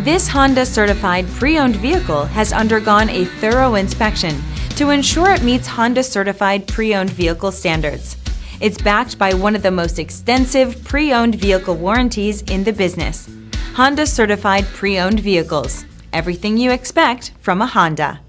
This Honda certified pre-owned vehicle has undergone a thorough inspection to ensure it meets Honda certified pre-owned vehicle standards. It's backed by one of the most extensive pre-owned vehicle warranties in the business. Honda certified pre-owned vehicles. Everything you expect from a Honda.